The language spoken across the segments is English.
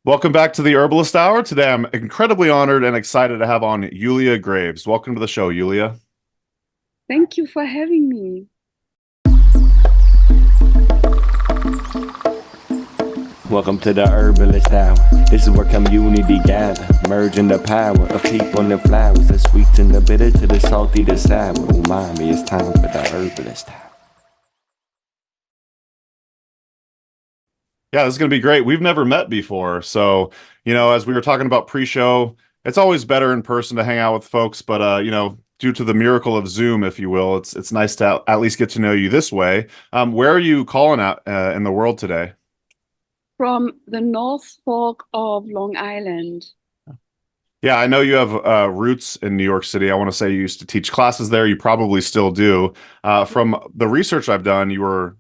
Welcome back to the Herbalist Hour. Today, I'm incredibly honored and excited to have on Yulia Graves. Welcome to the show, Yulia. Thank you for having me. Welcome to the Herbalist Hour. This is where community gather, merging the power of people and flowers, the sweet and the bitter to the salty, the sour. Umami, it's time for the Herbalist Hour. Yeah, this is going to be great. We've never met before. So, as we were talking about pre-show, it's always better in person to hang out with folks. But, due to the miracle of Zoom, if you will, it's nice to at least get to know you this way. Where are you calling out in the world today? From the North Fork of Long Island. Yeah, I know you have roots in New York City. I want to say you used to teach classes there. You probably still do. From the research I've done, you were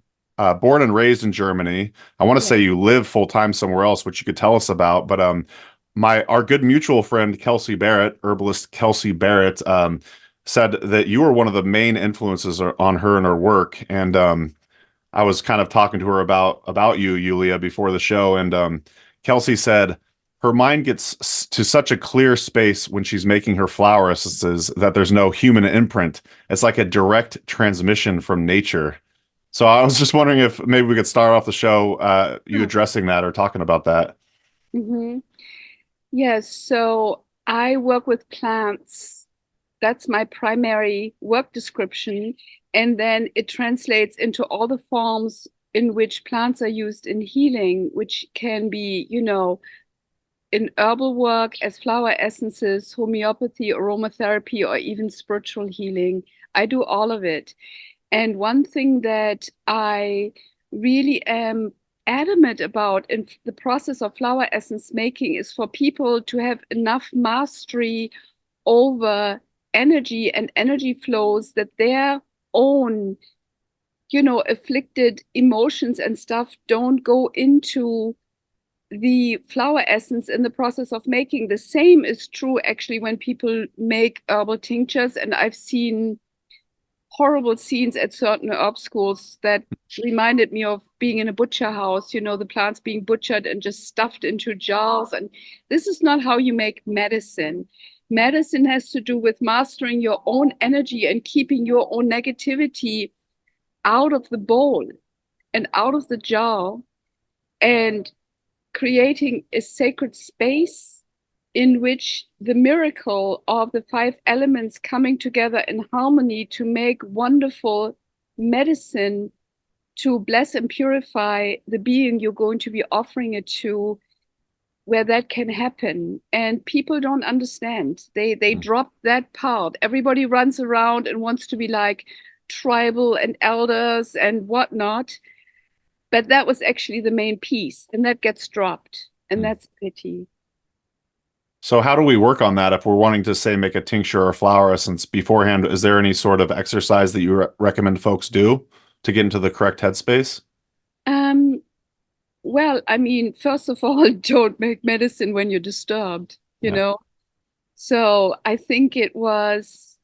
born and raised in Germany. I want to say you live full time somewhere else, which you could tell us about. But our good mutual friend Kelsey Barrett, herbalist Kelsey Barrett, said that you were one of the main influences on her and her work. And I was kind of talking to her about you, Yulia, before the show, and Kelsey said her mind gets to such a clear space when she's making her flower essences that there's no human imprint. It's like a direct transmission from nature. So I was just wondering if maybe we could start off the show, you addressing that or talking about that. Mm-hmm. Yes, so I work with plants. That's my primary work description. And then it translates into all the forms in which plants are used in healing, which can be, in herbal work as flower essences, homeopathy, aromatherapy, or even spiritual healing. I do all of it. And one thing that I really am adamant about in the process of flower essence making is for people to have enough mastery over energy and energy flows that their own, afflicted emotions and stuff don't go into the flower essence in the process of making. The same is true actually when people make herbal tinctures, and I've seen horrible scenes at certain herb schools that reminded me of being in a butcher house, the plants being butchered and just stuffed into jars. And this is not how you make medicine. Medicine has to do with mastering your own energy and keeping your own negativity out of the bowl and out of the jar, and creating a sacred space in which the miracle of the five elements coming together in harmony to make wonderful medicine to bless and purify the being you're going to be offering it to, where that can happen. And people don't understand. They drop that part. Everybody runs around and wants to be like tribal and elders and whatnot. But that was actually the main piece, and that gets dropped. And that's a pity. So how do we work on that if we're wanting to, say, make a tincture or flower essence beforehand? Is there any sort of exercise that you recommend folks do to get into the correct headspace? Well, I mean, first of all, don't make medicine when you're disturbed, you know? So I think it was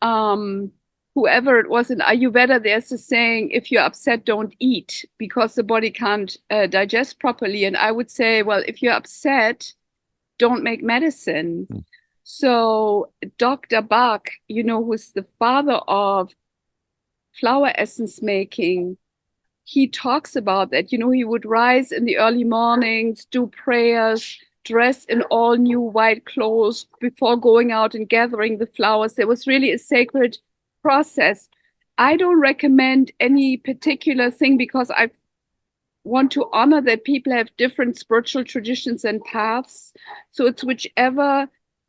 whoever it was in Ayurveda, there's a saying, if you're upset, don't eat, because the body can't digest properly. And I would say, well, if you're upset, don't make medicine. So Dr. Bach, who's the father of flower essence making, he talks about that. He would rise in the early mornings, do prayers, dress in all new white clothes before going out and gathering the flowers. There was really a sacred process. I don't recommend any particular thing because I want to honor that people have different spiritual traditions and paths. So it's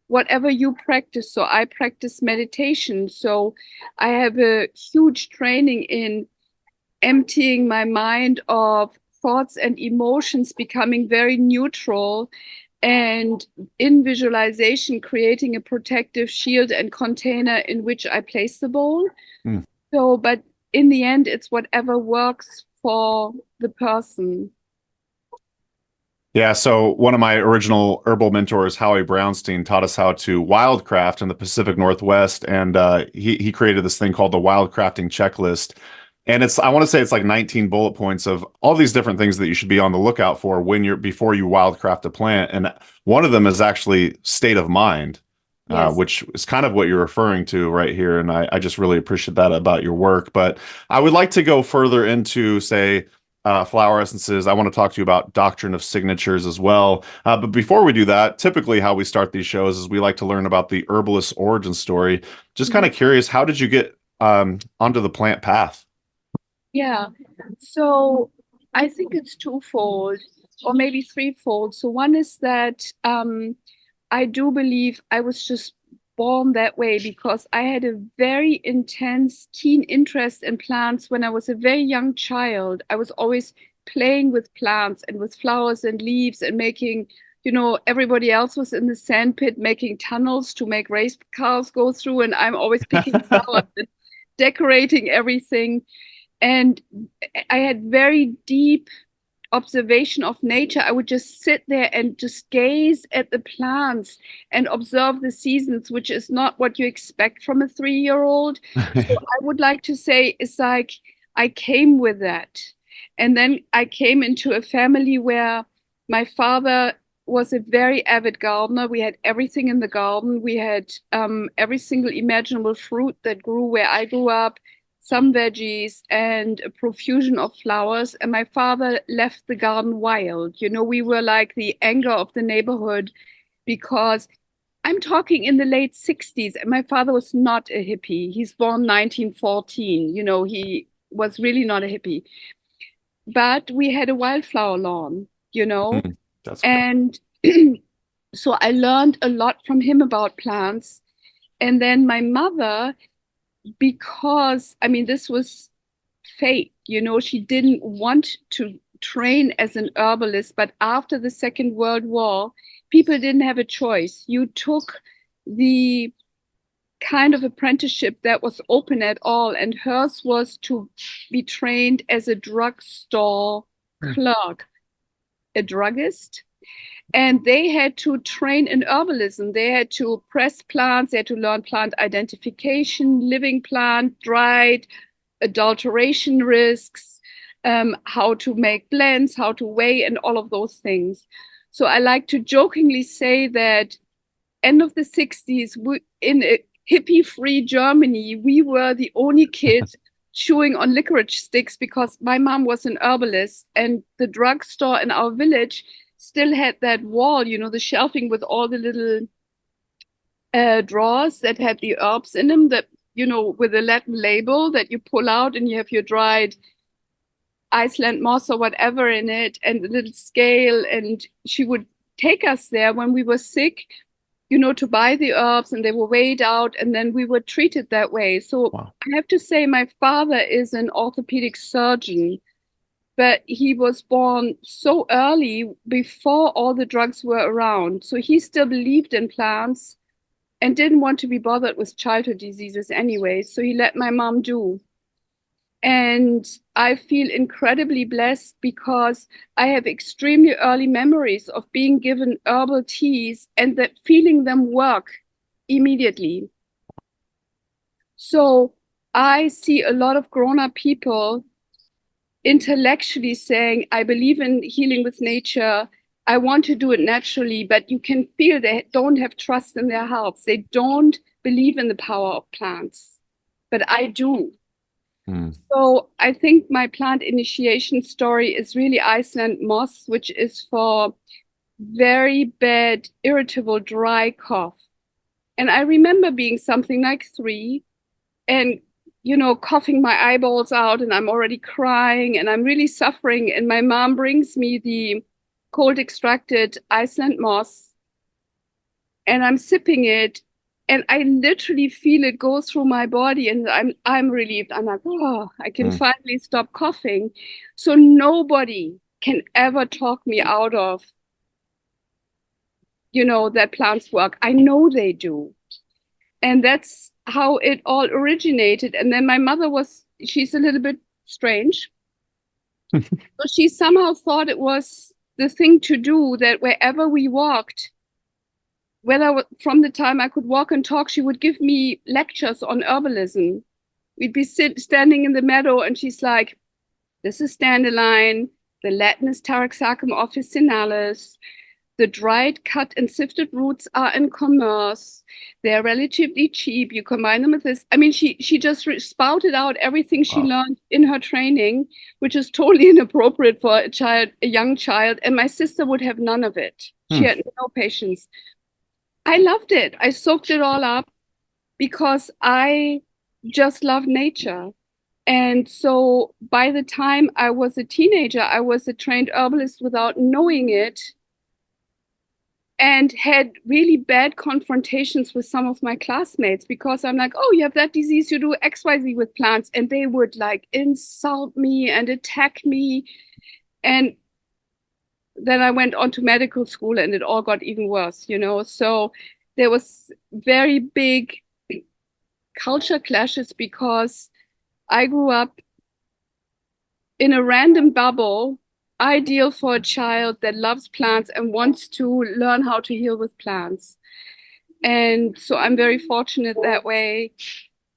whatever you practice. So I practice meditation. So I have a huge training in emptying my mind of thoughts and emotions, becoming very neutral, and in visualization, creating a protective shield and container in which I place the bowl. So, but in the end, it's whatever works for the person. Yeah, so one of my original herbal mentors, Howie Brownstein, taught us how to wildcraft in the Pacific Northwest, and he created this thing called the wildcrafting checklist. And I want to say it's like 19 bullet points of all these different things that you should be on the lookout for before you wildcraft a plant. And one of them is actually state of mind, Yes. which is kind of what you're referring to right here. And I just really appreciate that about your work. But I would like to go further into, say, flower essences. I want to talk to you about doctrine of signatures as well. But before we do that, typically how we start these shows is we like to learn about the herbalist origin story. Just kind of curious, how did you get onto the plant path? Yeah, so I think it's twofold or maybe threefold. So one is that I do believe I was just born that way because I had a very intense, keen interest in plants when I was a very young child. I was always playing with plants and with flowers and leaves and making, everybody else was in the sandpit making tunnels to make race cars go through, and I'm always picking flowers and decorating everything. And I had very deep observation of nature. I would just sit there and just gaze at the plants and observe the seasons, which is not what you expect from a 3-year-old. So I would like to say it's like I came with that. And then I came into a family where my father was a very avid gardener. We had everything in the garden. We had every single imaginable fruit that grew where I grew up, some veggies, and a profusion of flowers. And my father left the garden wild. We were like the anger of the neighborhood because I'm talking in the late 60s, and my father was not a hippie. He's born 1914. He was really not a hippie. But we had a wildflower lawn, That's and so I learned a lot from him about plants. And then my mother, because this was fate, she didn't want to train as an herbalist, but after the Second World War, people didn't have a choice. You took the kind of apprenticeship that was open at all, and hers was to be trained as a drugstore clerk, a druggist. And they had to train in herbalism. They had to press plants. They had to learn plant identification, living plant, dried, adulteration risks, how to make blends, how to weigh, and all of those things. So I like to jokingly say that end of the 60s, in a hippie-free Germany, we were the only kids chewing on licorice sticks because my mom was an herbalist, and the drugstore in our village still had that wall, the shelving with all the little drawers that had the herbs in them that, with a Latin label that you pull out, and you have your dried Iceland moss or whatever in it, and a little scale. And she would take us there when we were sick, to buy the herbs, and they were weighed out, and then we were treated that way. So wow. I have to say my father is an orthopedic surgeon, but he was born so early before all the drugs were around. So he still believed in plants and didn't want to be bothered with childhood diseases anyway. So he let my mom do. And I feel incredibly blessed because I have extremely early memories of being given herbal teas and that feeling them work immediately. So I see a lot of grown-up people intellectually saying, I believe in healing with nature, I want to do it naturally, but you can feel they don't have trust in their hearts. They don't believe in the power of plants, but I do. So I think my plant initiation story is really Iceland moss, which is for very bad, irritable, dry cough. And I remember being something like 3 and coughing my eyeballs out, and I'm already crying and I'm really suffering. And my mom brings me the cold extracted Iceland moss, and I'm sipping it, and I literally feel it go through my body, and I'm relieved. I'm like, oh, I can finally stop coughing. So nobody can ever talk me out of, that plants work. I know they do. And that's how it all originated. And then my mother she's a little bit strange. So she somehow thought it was the thing to do, that wherever we walked, whether from the time I could walk and talk, she would give me lectures on herbalism. we'd be standing in the meadow, and she's like, this is dandelion, the Latin is Taraxacum officinalis, the dried, cut, and sifted roots are in commerce. They're relatively cheap. You combine them with this. I mean, she just spouted out everything she learned in her training, which is totally inappropriate for a young child. And my sister would have none of it. She had no patience. I loved it. I soaked it all up because I just love nature. And so by the time I was a teenager, I was a trained herbalist without knowing it, and had really bad confrontations with some of my classmates because I'm like, oh, you have that disease, you do XYZ with plants. And they would like insult me and attack me. And then I went on to medical school and it all got even worse, you know? So there was very big culture clashes because I grew up in a random bubble, ideal for a child that loves plants and wants to learn how to heal with plants. And so I'm very fortunate that way.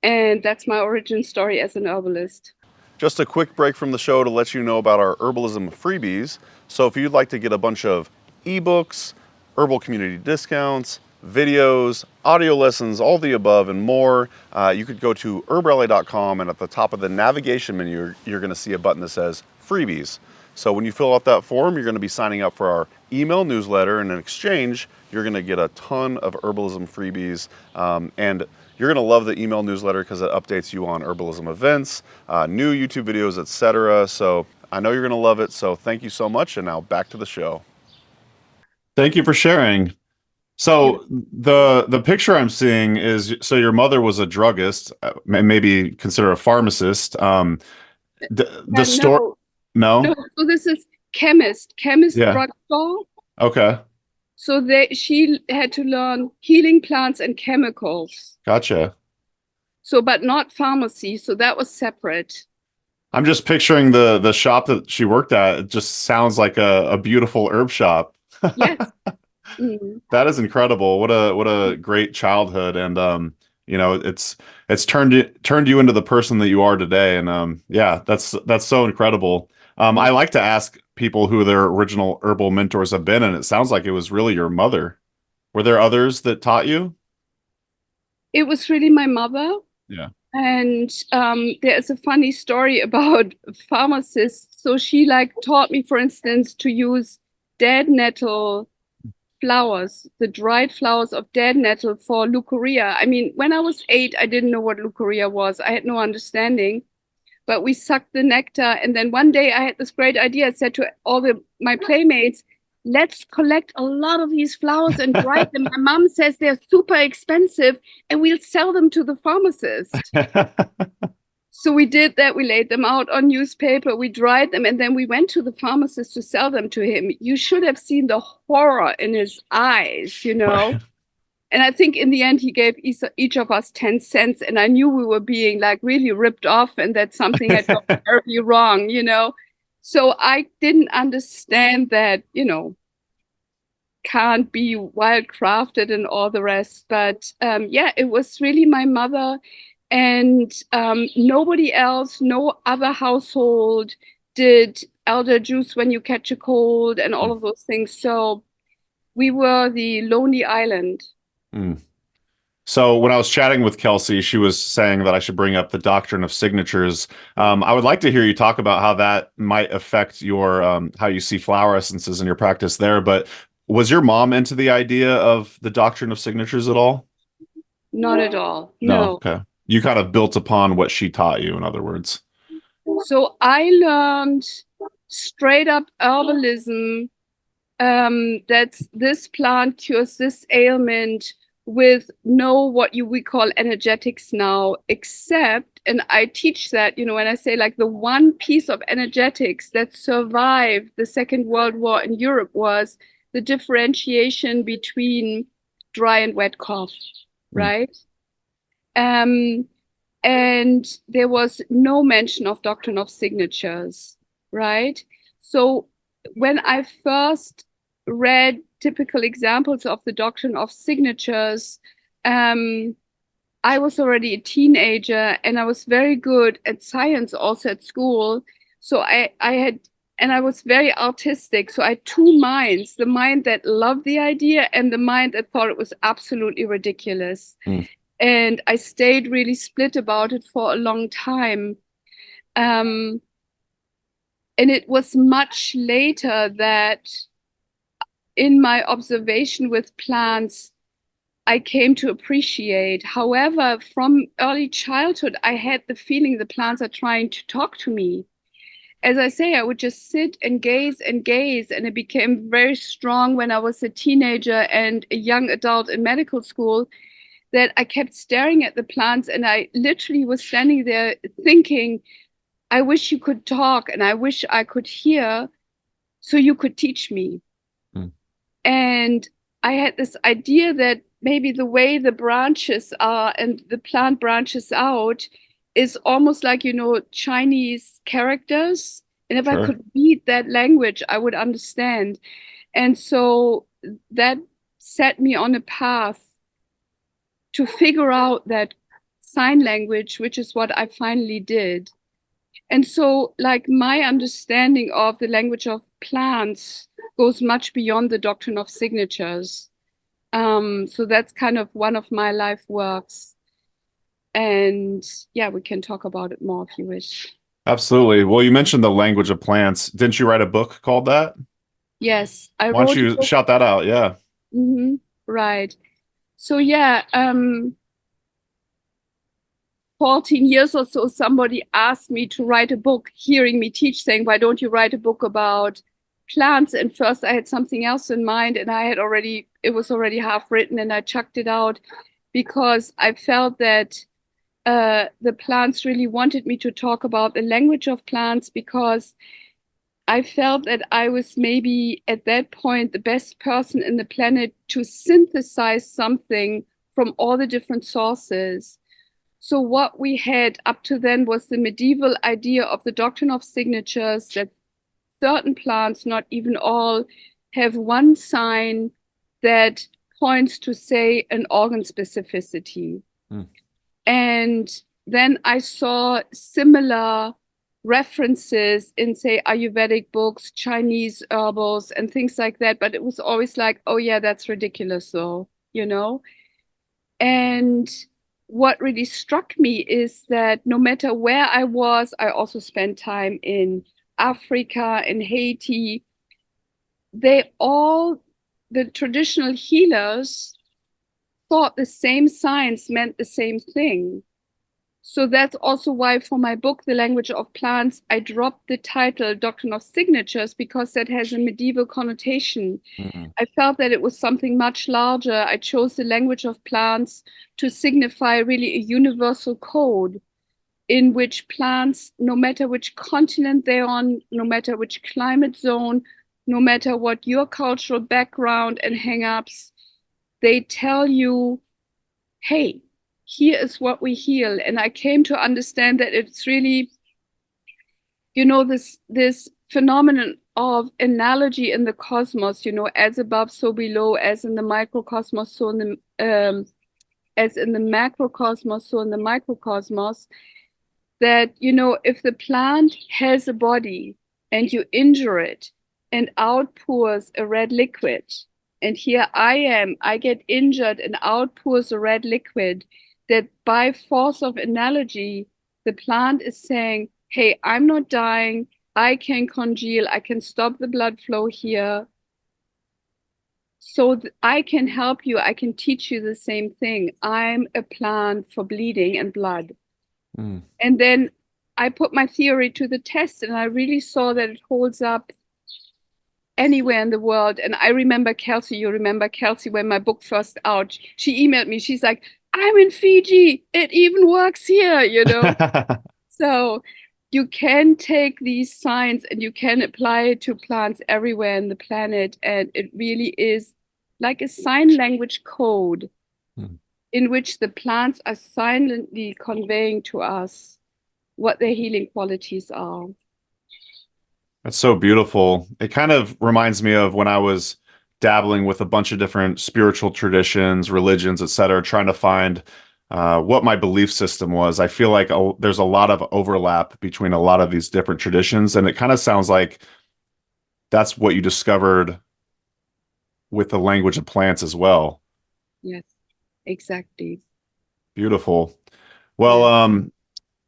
And that's my origin story as an herbalist. Just a quick break from the show to let you know about our herbalism freebies. So if you'd like to get a bunch of ebooks, herbal community discounts, videos, audio lessons, all the above and more, you could go to HerbRally.com, and at the top of the navigation menu, you're going to see a button that says freebies. So when you fill out that form, you're going to be signing up for our email newsletter, and in exchange, you're going to get a ton of herbalism freebies, and you're going to love the email newsletter because it updates you on herbalism events, new YouTube videos, etc. So I know you're going to love it. So thank you so much. And now back to the show. Thank you for sharing. So the picture I'm seeing is, so your mother was a druggist, maybe consider a pharmacist. The store, no? So this is chemist drugstore. Okay. So she had to learn healing plants and chemicals. Gotcha. So, but not pharmacy. So that was separate. I'm just picturing the shop that she worked at. It just sounds like a beautiful herb shop. Yes. That is incredible. What a great childhood. And you know, it's turned you into the person that you are today. And yeah, that's so incredible. I like to ask people who their original herbal mentors have been, and it sounds like it was really your mother. Were there others that taught you? It was really my mother. Yeah. And there's a funny story about pharmacists. So she like taught me, for instance, to use dead nettle flowers, the dried flowers of dead nettle for leucorrhea. I mean, when I was 8, I didn't know what leucorrhea was. I had no understanding. But we sucked the nectar. And then one day I had this great idea. I said to all my playmates, let's collect a lot of these flowers and dry them. My mom says they're super expensive and we'll sell them to the pharmacist. So we did that. We laid them out on newspaper. We dried them. And then we went to the pharmacist to sell them to him. You should have seen the horror in his eyes, you know. And I think in the end, he gave each of us 10 cents. And I knew we were being like really ripped off and that something had gone terribly wrong, you know. So I didn't understand that, you know, can't be wildcrafted and all the rest. But yeah, it was really my mother. And nobody else, no other household did elder juice when you catch a cold and all of those things. So we were the lonely island. So when I was chatting with Kelsey, she was saying that I should bring up the doctrine of signatures. I would like to hear you talk about how that might affect your how you see flower essences in your practice there. But was your mom into the idea of the doctrine of signatures at all? Not at all. No. Okay. You kind of built upon what she taught you, in other words. So I learned straight up herbalism. That's this plant cures this ailment with what we call energetics now, except, and I teach that, you know, when I say like the one piece of energetics that survived the Second World War in Europe was the differentiation between dry and wet cough, right? And there was no mention of doctrine of signatures, right? So when I first read typical examples of the doctrine of signatures, I was already a teenager and I was very good at science also at school. So I was very artistic. So I had two minds, the mind that loved the idea and the mind that thought it was absolutely ridiculous. Mm. And I stayed really split about it for a long time. And it was much later that in my observation with plants, I came to appreciate. However, from early childhood, I had the feeling the plants are trying to talk to me. As I say, I would just sit and gaze, and it became very strong when I was a teenager and a young adult in medical school, that I kept staring at the plants and I literally was standing there thinking, I wish you could talk and I wish I could hear so you could teach me. Mm. And I had this idea that maybe the way the branches are and the plant branches out is almost like, Chinese characters. And if I Sure. could read that language, I would understand. And so that set me on a path to figure out that sign language, which is what I finally did. And so, like, my understanding of the language of plants goes much beyond the doctrine of signatures. So that's kind of one of my life works. And yeah, we can talk about it more if you wish. Absolutely. Well, you mentioned the language of plants. Didn't you write a book called that? Yes, I Why don't wrote a you book. shout that out? Yeah. Right. So yeah, 14 years or so, somebody asked me to write a book, hearing me teach, saying, why don't you write a book about plants? And first I had something else in mind, and it was already half written, and I chucked it out because I felt that the plants really wanted me to talk about the language of plants, because I felt that I was maybe at that point the best person in the planet to synthesize something from all the different sources. So what we had up to then was the medieval idea of the doctrine of signatures, that certain plants, not even all, have one sign that points to, say, an organ specificity. And then I saw similar references in, say, Ayurvedic books, Chinese herbals, and things like that. But it was always like, oh, yeah, that's ridiculous, though, And what really struck me is that no matter where I was, I also spent time in Africa, in Haiti. The traditional healers thought the same science meant the same thing. So that's also why for my book, The Language of Plants, I dropped the title Doctrine of Signatures, because that has a medieval connotation. I felt that it was something much larger. I chose the language of plants to signify really a universal code in which plants, no matter which continent they're on, no matter which climate zone, no matter what your cultural background and hang-ups, they tell you, hey, here is what we heal. And I came to understand that it's really, this phenomenon of analogy in the cosmos, as above, so below, as in the microcosmos, so in the as in the macrocosmos, so in the microcosmos, that, if the plant has a body and you injure it and outpours a red liquid, and here I get injured and outpours a red liquid, that by force of analogy, the plant is saying, hey, I'm not dying, I can congeal, I can stop the blood flow here. So I can help you, I can teach you the same thing. I'm a plant for bleeding and blood. And then I put my theory to the test, and I really saw that it holds up anywhere in the world. And I remember Kelsey, you remember Kelsey, when my book first out, she emailed me, she's like, I'm in Fiji, it even works here, So you can take these signs and you can apply it to plants everywhere in the planet. And it really is like a sign language code in which the plants are silently conveying to us what their healing qualities are. That's so beautiful. It kind of reminds me of when I was dabbling with a bunch of different spiritual traditions, religions, etc., trying to find what my belief system was. I feel like there's a lot of overlap between a lot of these different traditions, and it kind of sounds like that's what you discovered with the language of plants as well. Yes, exactly. Beautiful. Well, Yeah.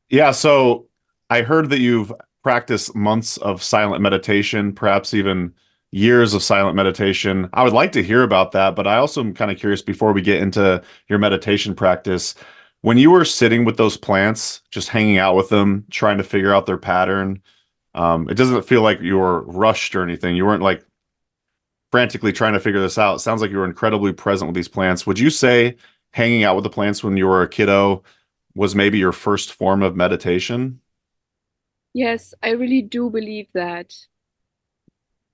yeah, so I heard that you've practiced months of silent meditation, perhaps even years of silent meditation. I would like to hear about that, but I also am kind of curious before we get into your meditation practice, when you were sitting with those plants, just hanging out with them, trying to figure out their pattern, it doesn't feel like you were rushed or anything. You weren't like frantically trying to figure this out. It sounds like you were incredibly present with these plants. Would you say hanging out with the plants when you were a kiddo was maybe your first form of meditation? Yes, I really do believe that.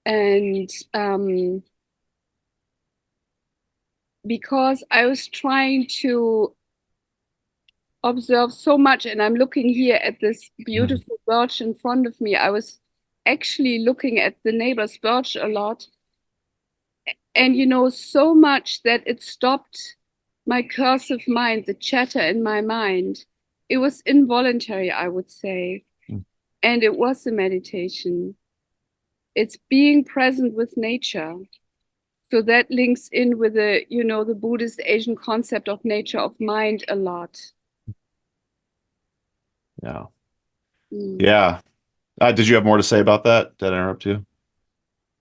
And because I was trying to observe so much, and I'm looking here at this beautiful birch in front of me. I was actually looking at the neighbor's birch a lot, and so much that it stopped my cursive mind, the chatter in my mind. It was involuntary, I would say, Mm. and it was a meditation. It's being present with nature. So that links in with the Buddhist Asian concept of nature of mind a lot. Yeah. Mm. Yeah. Did you have more to say about that? Did I interrupt you?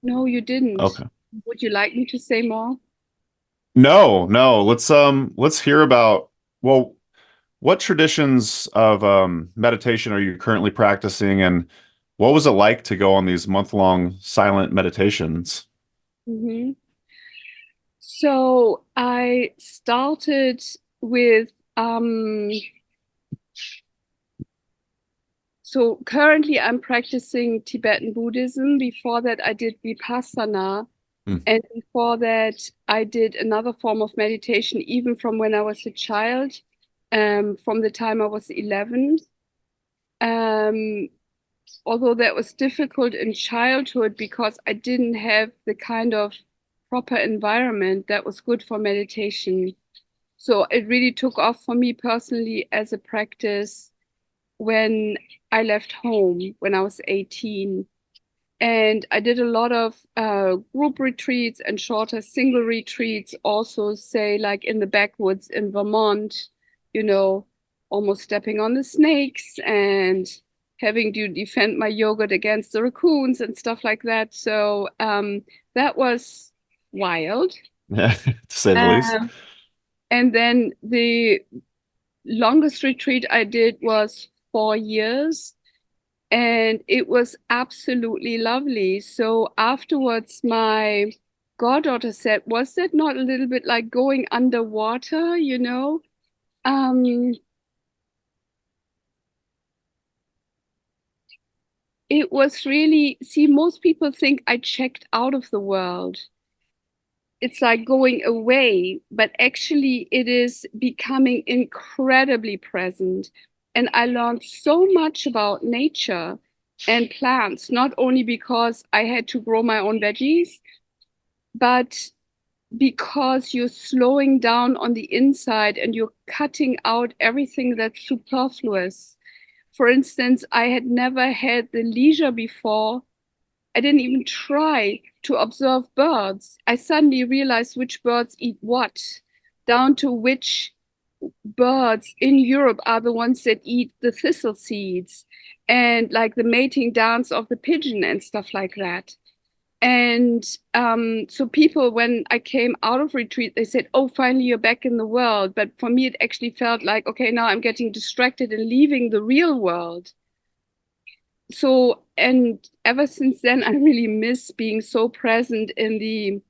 No, you didn't. Okay. Would you like me to say more? No, no. Let's hear about, well, what traditions of meditation are you currently practicing, and what was it like to go on these month-long silent meditations? Hmm. So I started with so currently I'm practicing Tibetan Buddhism. Before that I did Vipassana. Hmm. And before that I did another form of meditation, even from when I was a child, from the time I was 11. Um, Although that was difficult in childhood because I didn't have the kind of proper environment that was good for meditation. So it really took off for me personally as a practice when I left home when I was 18. And I did a lot of group retreats and shorter single retreats, also, say, like in the backwoods in Vermont, you know, almost stepping on the snakes and having to defend my yogurt against the raccoons and stuff like that. So that was wild. Yeah, to say the least. Um, and then the longest retreat I did was 4 years, and it was absolutely lovely. So afterwards, my goddaughter said, "Was that not a little bit like going underwater, you know?" Um, it was really, see, most people think I checked out of the world. It's like going away, but actually it is becoming incredibly present. And I learned so much about nature and plants, not only because I had to grow my own veggies, but because you're slowing down on the inside and you're cutting out everything that's superfluous. For instance, I had never had the leisure before. I didn't even try to observe birds. I suddenly realized which birds eat what, down to which birds in Europe are the ones that eat the thistle seeds, and like the mating dance of the pigeon and stuff like that. And so people, when I came out of retreat, they said, "Oh, finally you're back in the world." But for me, it actually felt like, okay, now I'm getting distracted and leaving the real world. So, and ever since then, I really miss being so present in the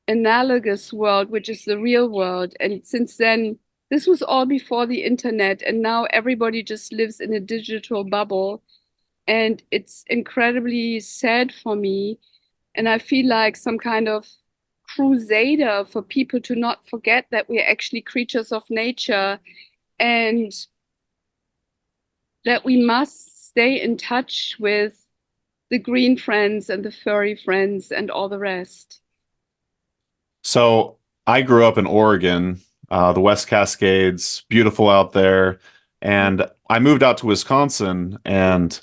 analogous world, which is the real world. And since then, this was all before the internet, and now everybody just lives in a digital bubble. And it's incredibly sad for me. And I feel like some kind of crusader for people to not forget that we're actually creatures of nature, and that we must stay in touch with the green friends and the furry friends and all the rest. So I grew up in Oregon, the West Cascades, beautiful out there. And I moved out to Wisconsin, and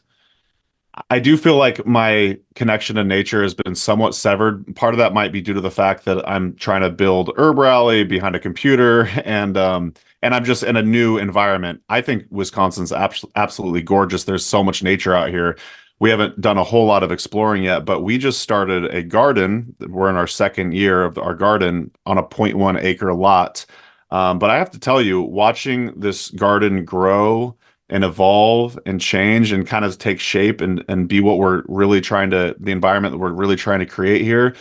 I do feel like my connection to nature has been somewhat severed. Part of that might be due to the fact that I'm trying to build HerbRally behind a computer, and I'm just in a new environment. I think Wisconsin's absolutely gorgeous. There's so much nature out here. We haven't done a whole lot of exploring yet, but we just started a garden. We're in our second year of our garden on a 0.1 acre lot. But I have to tell you, watching this garden grow and evolve and change and kind of take shape and be what we're really trying to, the environment that we're really trying to create here.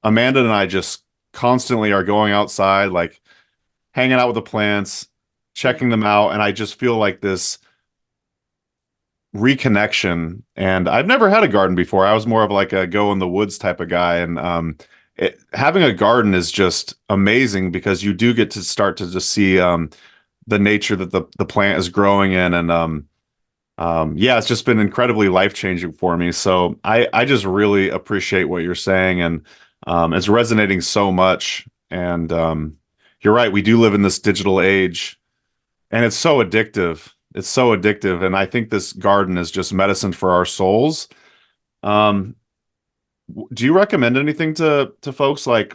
Amanda and I just constantly are going outside, like hanging out with the plants, checking them out. And I just feel like this reconnection. And I've never had a garden before. I was more of like a go in the woods type of guy. And having a garden is just amazing because you do get to start to just see the nature that the plant is growing in. And yeah, it's just been incredibly life-changing for me. So I just really appreciate what you're saying, and it's resonating so much. And you're right, we do live in this digital age, and it's so addictive. It's so addictive. And I think this garden is just medicine for our souls. Um, do you recommend anything to folks, like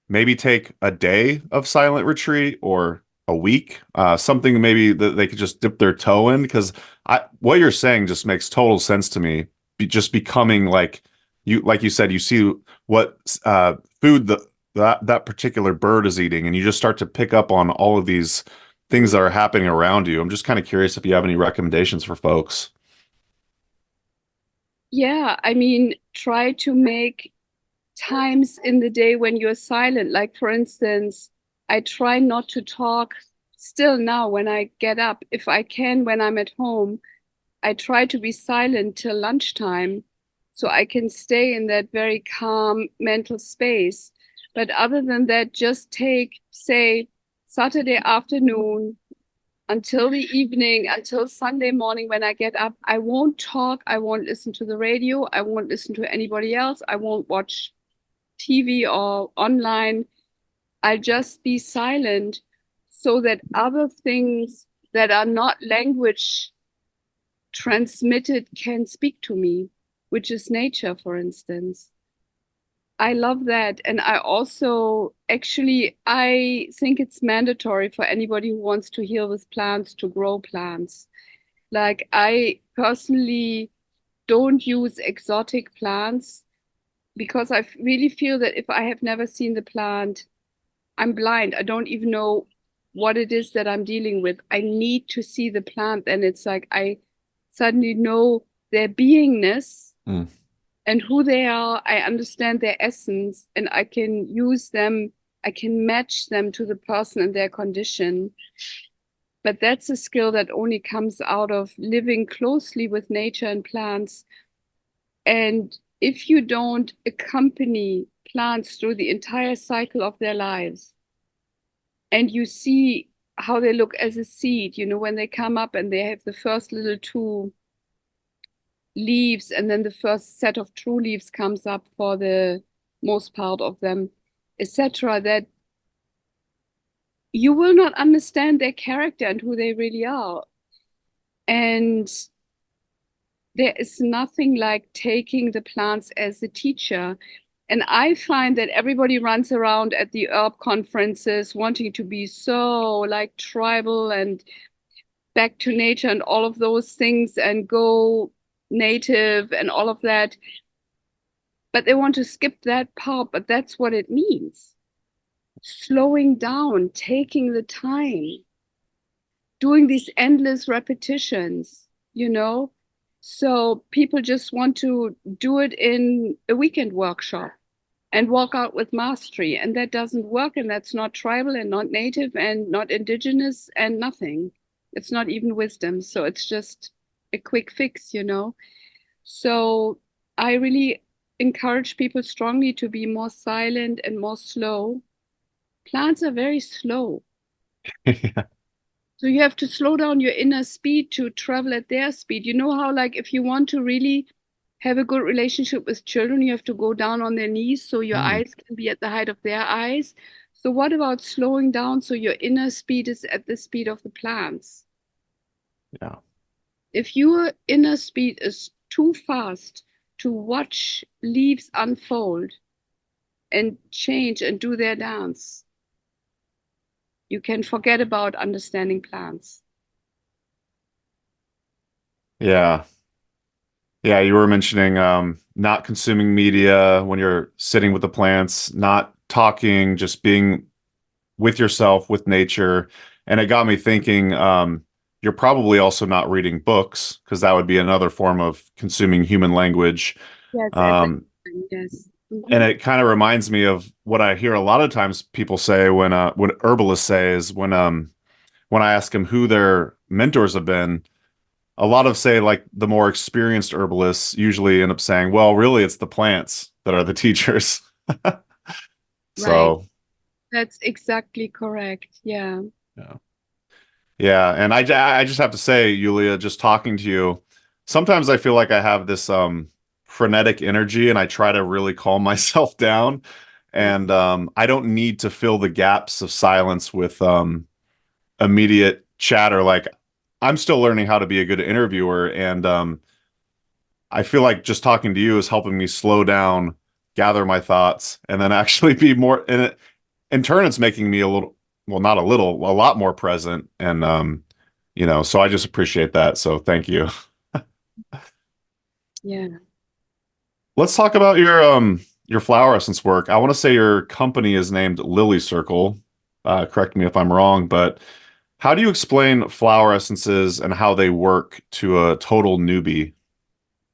maybe take a day of silent retreat or a week, something maybe that they could just dip their toe in? Because what you're saying just makes total sense to me. Just becoming like you said, you see what food that particular bird is eating, and you just start to pick up on all of these things that are happening around you. I'm just kind of curious if you have any recommendations for folks. Yeah, I mean, try to make times in the day when you're silent. Like, for instance, I try not to talk still now when I get up. If I can, when I'm at home, I try to be silent till lunchtime so I can stay in that very calm mental space. But other than that, just take, say, Saturday afternoon until the evening, until Sunday morning when I get up. I won't talk. I won't listen to the radio. I won't listen to anybody else. I won't watch TV or online. I'll just be silent so that other things that are not language transmitted can speak to me, which is nature, for instance. I love that. And I also, actually, I think it's mandatory for anybody who wants to heal with plants to grow plants. Like, I personally don't use exotic plants because I really feel that if I have never seen the plant, I'm blind. I don't even know what it is that I'm dealing with. I need to see the plant, and it's like I suddenly know their beingness and who they are. I understand their essence, and I can use them. I can match them to the person and their condition. But that's a skill that only comes out of living closely with nature and plants. And if you don't accompany plants through the entire cycle of their lives, and you see how they look as a seed, you know, when they come up and they have the first little two leaves, and then the first set of true leaves comes up for the most part of them, etc., that you will not understand their character and who they really are. And there is nothing like taking the plants as a teacher. And I find that everybody runs around at the herb conferences wanting to be so like tribal and back to nature and all of those things and go native and all of that. But they want to skip that part, but that's what it means. Slowing down, taking the time, doing these endless repetitions, you know? So people just want to do it in a weekend workshop and walk out with mastery. And that doesn't work. And that's not tribal and not native and not indigenous and nothing. It's not even wisdom. So it's just a quick fix, you know? So I really encourage people strongly to be more silent and more slow. Plants are very slow. Yeah. So you have to slow down your inner speed to travel at their speed. You know how, like, if you want to really have a good relationship with children, you have to go down on their knees so your eyes can be at the height of their eyes. So what about slowing down so your inner speed is at the speed of the plants? Yeah. If your inner speed is too fast to watch leaves unfold and change and do their dance, you can forget about understanding plants. Yeah. Yeah, you were mentioning not consuming media when you're sitting with the plants, not talking, just being with yourself, with nature. And it got me thinking, you're probably also not reading books because that would be another form of consuming human language. Yes, at the Um, time, yes. and it kind of reminds me of what I hear a lot of times people say when herbalists say is when I ask them who their mentors have been, a lot of say like the more experienced herbalists usually end up saying, well, really it's the plants that are the teachers. Right. So That's exactly correct. Yeah. yeah. Yeah, and I just have to say, Yulia, just talking to you, sometimes I feel like I have this frenetic energy and I try to really calm myself down. Yeah. And I don't need to fill the gaps of silence with immediate chatter. Like I'm still learning how to be a good interviewer, and I feel like just talking to you is helping me slow down, gather my thoughts, and then actually be more in turn, it's making me a little, well, not a little, a lot more present. And, so I just appreciate that. So thank you. Yeah. Let's talk about your flower essence work. I want to say your company is named Lily Circle. Correct me if I'm wrong, but how do you explain flower essences and how they work to a total newbie?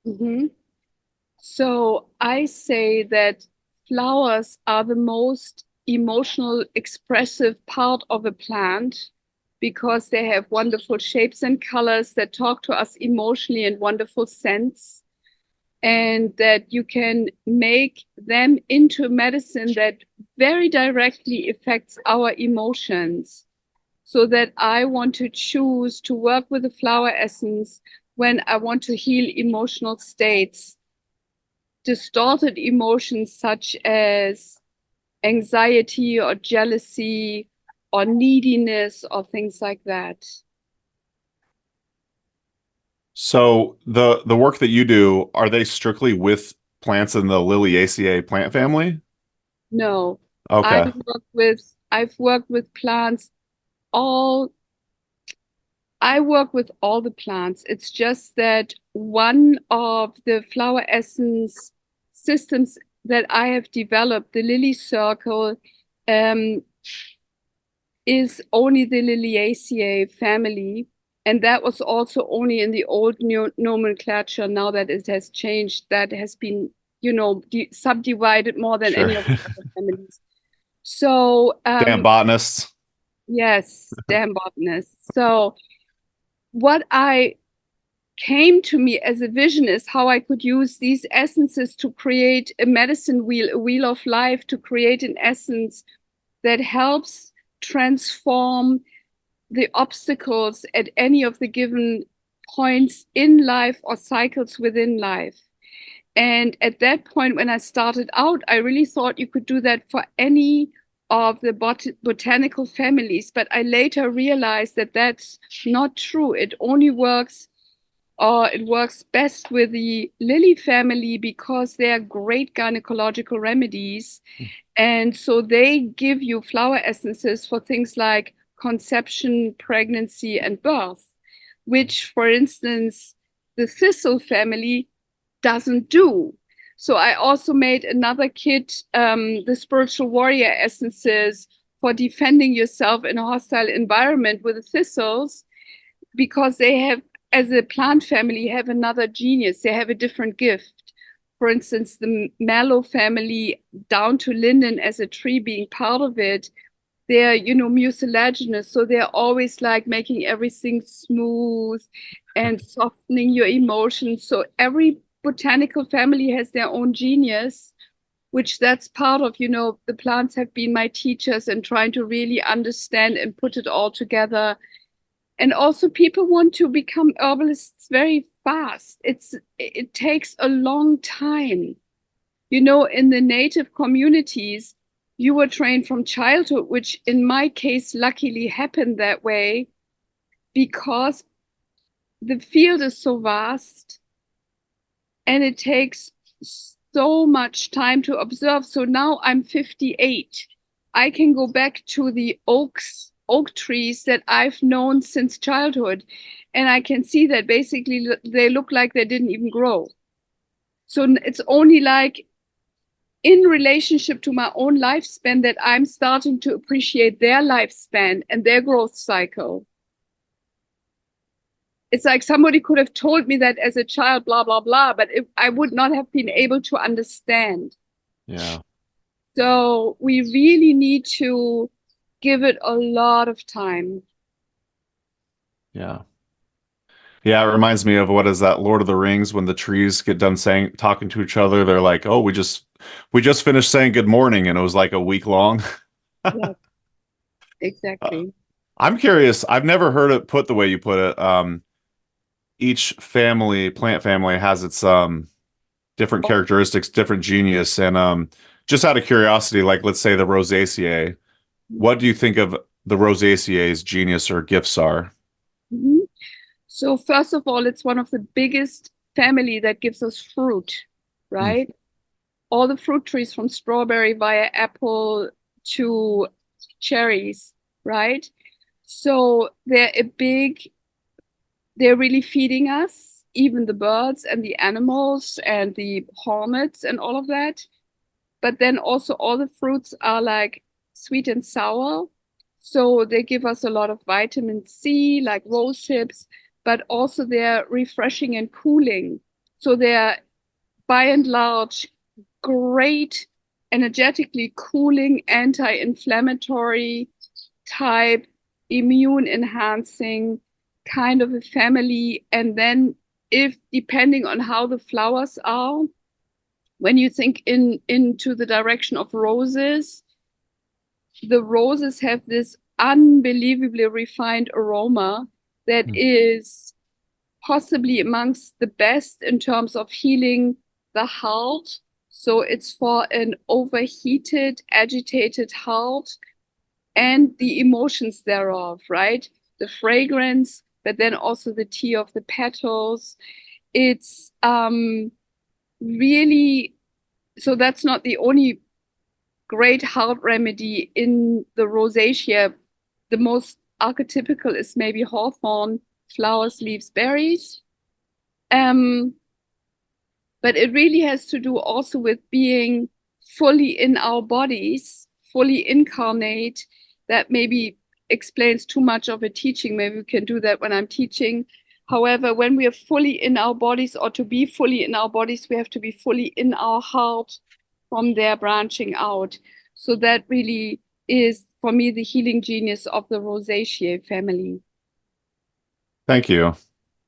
hmm So I say that flowers are the most emotional, expressive part of a plant because they have wonderful shapes and colors that talk to us emotionally and wonderful scents, and that you can make them into medicine that very directly affects our emotions. So that I want to choose to work with the flower essence when I want to heal emotional states, distorted emotions such as anxiety or jealousy or neediness or things like that. So the work that you do, are they strictly with plants in the Liliaceae plant family? No, Okay. I've worked with plants all I work with all the plants. It's just that one of the flower essence systems that I have developed, the Lily Circle, um, is only the Liliaceae family. And that was also only in the old nomenclature. Now that it has changed, that has been, subdivided more than Sure. any of the other families. So, Damn botanists. yes, damn botanists. So, what I came to me as a vision is how I could use these essences to create a medicine wheel, a wheel of life, to create an essence that helps transform the obstacles at any of the given points in life or cycles within life. And at that point, when I started out, I really thought you could do that for any of the botanical families. But I later realized that that's not true. It works best with the lily family because they are great gynecological remedies. And so they give you flower essences for things like conception, pregnancy, and birth, which, for instance, the thistle family doesn't do. So I also made another kit, the spiritual warrior essences for defending yourself in a hostile environment with the thistles, because they have, as a plant family, have another genius. They have a different gift. For instance, the mallow family, down to linden as a tree being part of it, they're, mucilaginous. So they're always like making everything smooth and softening your emotions. So every botanical family has their own genius, which that's part of, the plants have been my teachers and trying to really understand and put it all together. And also people want to become herbalists very fast. It takes a long time. In the native communities, you were trained from childhood, which in my case luckily happened that way because the field is so vast and it takes so much time to observe. So now I'm 58. I can go back to the oak trees that I've known since childhood, and I can see that basically they look like they didn't even grow. So it's only like in relationship to my own lifespan that I'm starting to appreciate their lifespan and their growth cycle. It's like somebody could have told me that as a child, blah, blah, blah, but I would not have been able to understand. Yeah. So we really need to give it a lot of time. Yeah. Yeah, it reminds me of, what is that, Lord of the Rings, when the trees get done talking to each other, they're like, "Oh, we just finished saying good morning," and it was like a week long. Yeah, exactly. I'm curious. I've never heard it put the way you put it. Each plant family has its different characteristics, different genius, and just out of curiosity, like let's say the Rosaceae, what do you think of the Rosaceae's genius or gifts are? Mhm. So first of all, it's one of the biggest family that gives us fruit, right? All the fruit trees from strawberry via apple to cherries, right? So they're really feeding us, even the birds and the animals and the hornets and all of that. But then also all the fruits are like sweet and sour. So they give us a lot of vitamin C, like rose hips, but also they're refreshing and cooling. So they're by and large great energetically cooling, anti-inflammatory type, immune enhancing kind of a family. And then if depending on how the flowers are, when you think into the direction of roses, the roses have this unbelievably refined aroma that is possibly amongst the best in terms of healing the heart. So it's for an overheated, agitated heart and the emotions thereof, right? The fragrance, but then also the tea of the petals. It's really, so that's not the only great heart remedy in the rosacea. The most archetypical is maybe hawthorn, flowers, leaves, berries. But it really has to do also with being fully in our bodies, fully incarnate. That maybe explains too much of a teaching. Maybe we can do that when I'm teaching. However, when we are fully in our bodies, or to be fully in our bodies, we have to be fully in our heart, from there branching out. So that really is, for me, the healing genius of the Rosaceae family. Thank you.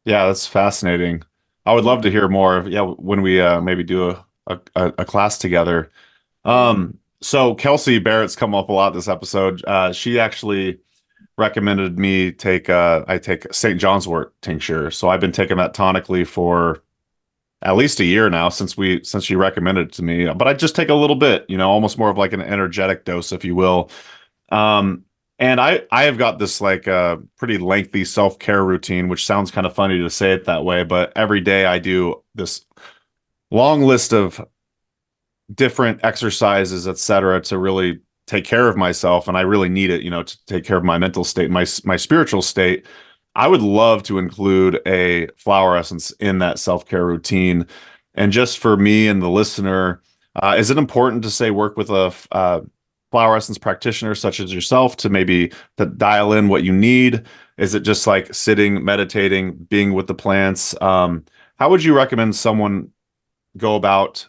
Yeah, that's fascinating. I would love to hear more. Yeah, when we maybe do a class together. So Kelsey Barrett's come up a lot this episode. She actually recommended me I take St. John's wort tincture. So I've been taking that tonically for at least a year now since she recommended it to me. But I just take a little bit, almost more of like an energetic dose, if you will. And I have got this like pretty lengthy self-care routine, which sounds kind of funny to say it that way, but every day I do this long list of different exercises, etc., to really take care of myself. And I really need it, to take care of my mental state, my spiritual state. I would love to include a flower essence in that self-care routine. And just for me and the listener, is it important to say work with a flower essence practitioner such as yourself to dial in what you need? Is it just like sitting, meditating, being with the plants? How would you recommend someone go about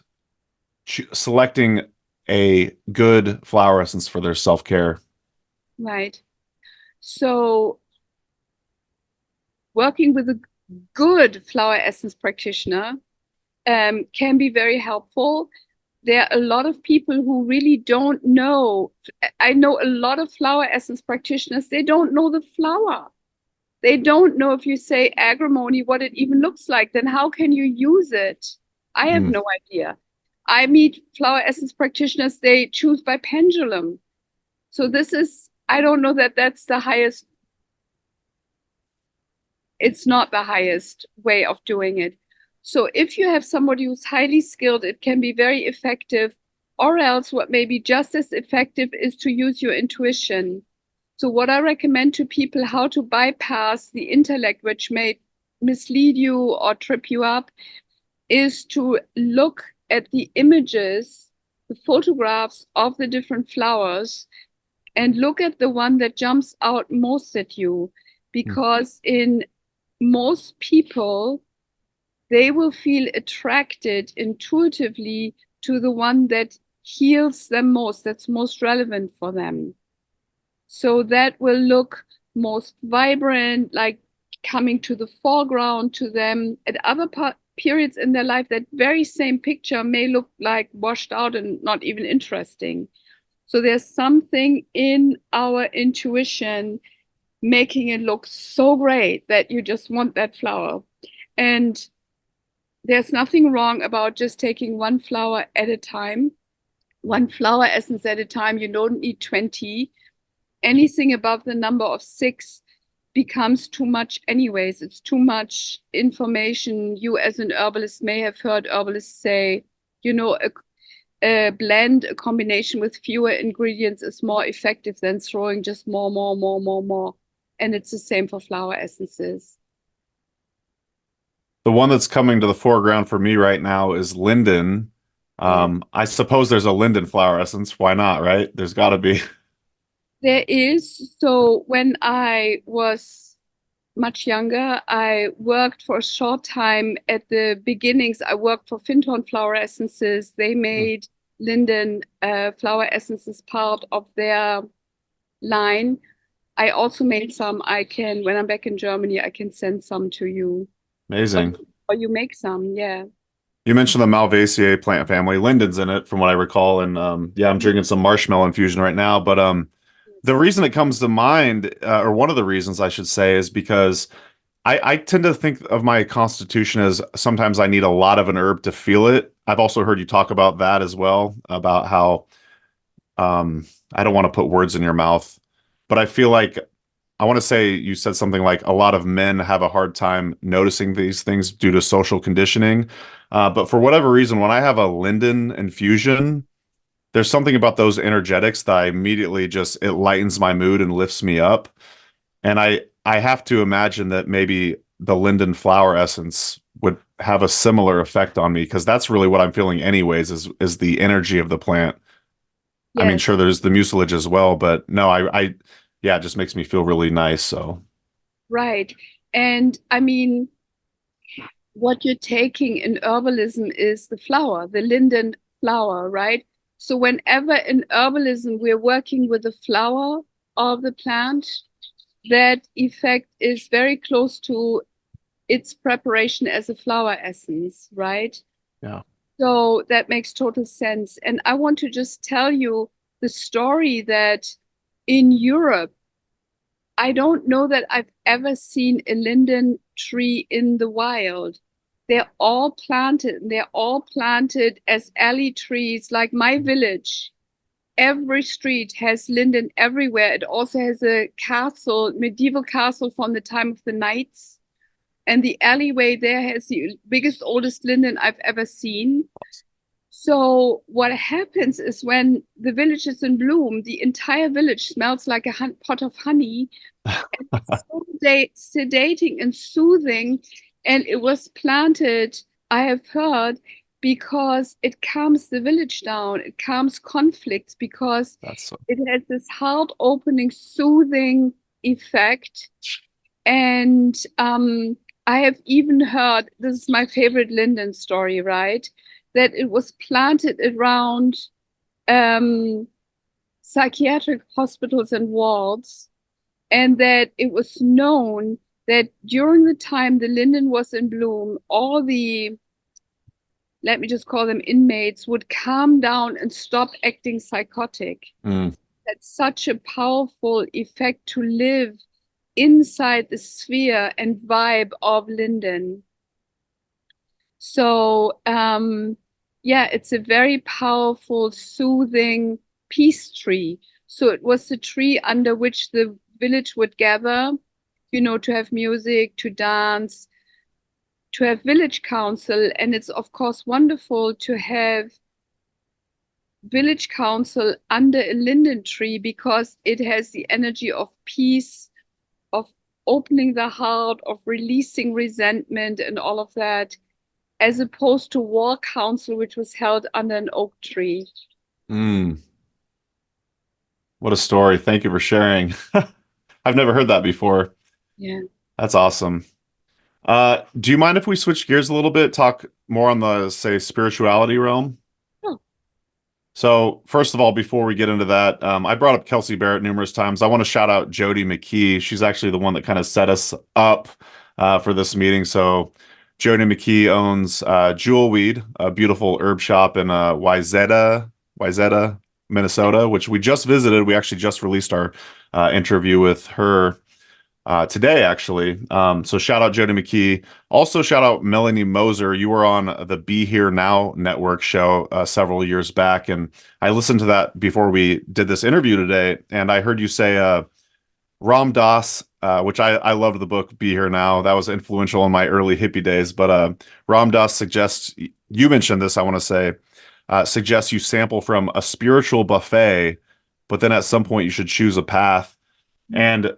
selecting a good flower essence for their self-care? Right. So working with a good flower essence practitioner can be very helpful. There are a lot of people who really don't know. I know a lot of flower essence practitioners, they don't know the flower. They don't know, if you say agrimony, what it even looks like. Then how can you use it? I have no idea. I meet flower essence practitioners, they choose by pendulum. So this is, I don't know that that's the highest. It's not the highest way of doing it. So if you have somebody who's highly skilled, it can be very effective. Or else what may be just as effective is to use your intuition. So what I recommend to people how to bypass the intellect, which may mislead you or trip you up, is to look at the images, the photographs of the different flowers, and look at the one that jumps out most at you. Because in most people, they will feel attracted intuitively to the one that heals them most, that's most relevant for them. So that will look most vibrant, like coming to the foreground to them. At other periods in their life, that very same picture may look like washed out and not even interesting. So there's something in our intuition making it look so great that you just want that flower. And there's nothing wrong about just taking one flower at a time, one flower essence at a time. You don't need 20. Anything above the number of 6 becomes too much anyways. It's too much information. You as an herbalist may have heard herbalists say, a blend, a combination with fewer ingredients is more effective than throwing just more. And it's the same for flower essences. The one that's coming to the foreground for me right now is linden. I suppose there's a linden flower essence. Why not, right? There's got to be. There is. So when I was much younger, I worked for a short time at the beginnings. I worked for Fintorn Flower Essences. They made linden flower essences part of their line. I also made some. When I'm back in Germany, I can send some to you. Amazing. Or you make some, yeah. You mentioned the Malvaceae plant family. Linden's in it, from what I recall. And yeah, I'm drinking some marshmallow infusion right now. But the reason it comes to mind, or one of the reasons I should say, is because I tend to think of my constitution as sometimes I need a lot of an herb to feel it. I've also heard you talk about that as well, about how I don't want to put words in your mouth, but I feel like I want to say you said something like a lot of men have a hard time noticing these things due to social conditioning. But for whatever reason, when I have a linden infusion, there's something about those energetics that I immediately it lightens my mood and lifts me up. And I have to imagine that maybe the linden flower essence would have a similar effect on me, because that's really what I'm feeling anyways, is the energy of the plant. Yes. I mean, sure, there's the mucilage as well, but no, yeah, it just makes me feel really nice. So. Right. And I mean, what you're taking in herbalism is the flower, the linden flower, right? So whenever in herbalism we're working with the flower of the plant, that effect is very close to its preparation as a flower essence, right? Yeah. So that makes total sense. And I want to just tell you the story that in Europe, I don't know that I've ever seen a linden tree in the wild. They're all planted as alley trees, like my village. Every street has linden everywhere. It also has a castle, medieval castle from the time of the knights. And the alleyway there has the biggest, oldest linden I've ever seen. So what happens is when the village is in bloom, the entire village smells like a pot of honey. And it's so sedating and soothing. And it was planted, I have heard, because it calms the village down. It calms conflicts because it has this heart-opening, soothing effect. And I have even heard, this is my favorite linden story, right? That it was planted around psychiatric hospitals and wards, and that it was known that during the time the linden was in bloom, all the, let me just call them inmates, would calm down and stop acting psychotic. That's such a powerful effect to live inside the sphere and vibe of linden. So yeah, it's a very powerful, soothing peace tree. So it was the tree under which the village would gather, to have music, to dance, to have village council. And it's, of course, wonderful to have village council under a linden tree because it has the energy of peace, of opening the heart, of releasing resentment and all of that, as opposed to war council, which was held under an oak tree. Mm, what a story. Thank you for sharing. I've never heard that before. Yeah. That's awesome. Do you mind if we switch gears a little bit, talk more on the, say, spirituality realm? Oh. So first of all, before we get into that, I brought up Kelsey Barrett numerous times. I want to shout out Jody McKee. She's actually the one that kind of set us up for this meeting. So Jody McKee owns Jewel Weed, a beautiful herb shop in Wayzata, Minnesota, which we just visited. We actually just released our interview with her today, actually. So shout out Jody McKee. Also shout out Melanie Moser. You were on the Be Here Now network show several years back, and I listened to that before we did this interview today, and I heard you say Ram Dass, which I loved the book Be Here Now. That was influential in my early hippie days, but Ram Dass suggests, you mentioned this, I want to say, suggests you sample from a spiritual buffet, but then at some point you should choose a path. And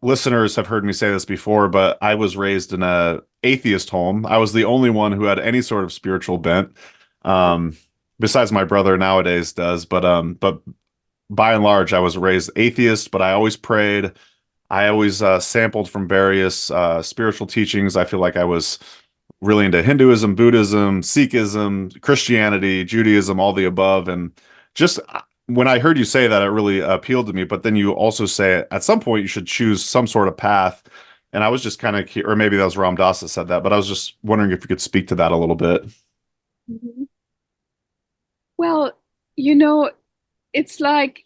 listeners have heard me say this before, but I was raised in a atheist home. I was the only one who had any sort of spiritual bent, besides my brother nowadays does. But by and large, I was raised atheist, but I always prayed. I always sampled from various spiritual teachings. I feel like I was really into Hinduism, Buddhism, Sikhism, Christianity, Judaism, all the above. And just when I heard you say that, it really appealed to me. But then you also say at some point you should choose some sort of path. And I was just kind of, or maybe that was Ram Dass that said that, but I was just wondering if you could speak to that a little bit. Mm-hmm. Well, it's like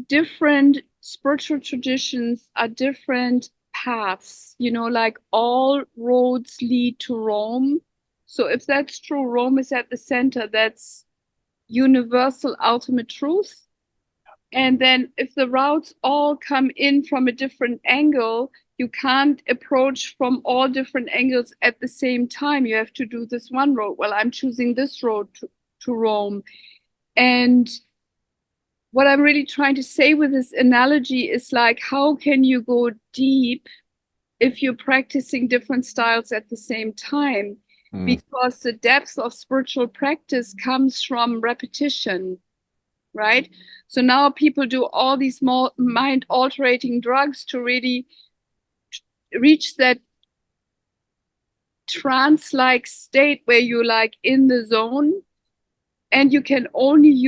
different spiritual traditions are different paths, like all roads lead to Rome. So if that's true, Rome is at the center. That's universal ultimate truth. And then if the routes all come in from a different angle, you can't approach from all different angles at the same time. You have to do this one road. Well, I'm choosing this road to Rome. And what I'm really trying to say with this analogy is like, how can you go deep if you're practicing different styles at the same time? Because the depth of spiritual practice comes from repetition, right? So now people do all these more mind-altering drugs to really reach that trance-like state where you're like in the zone, and you can only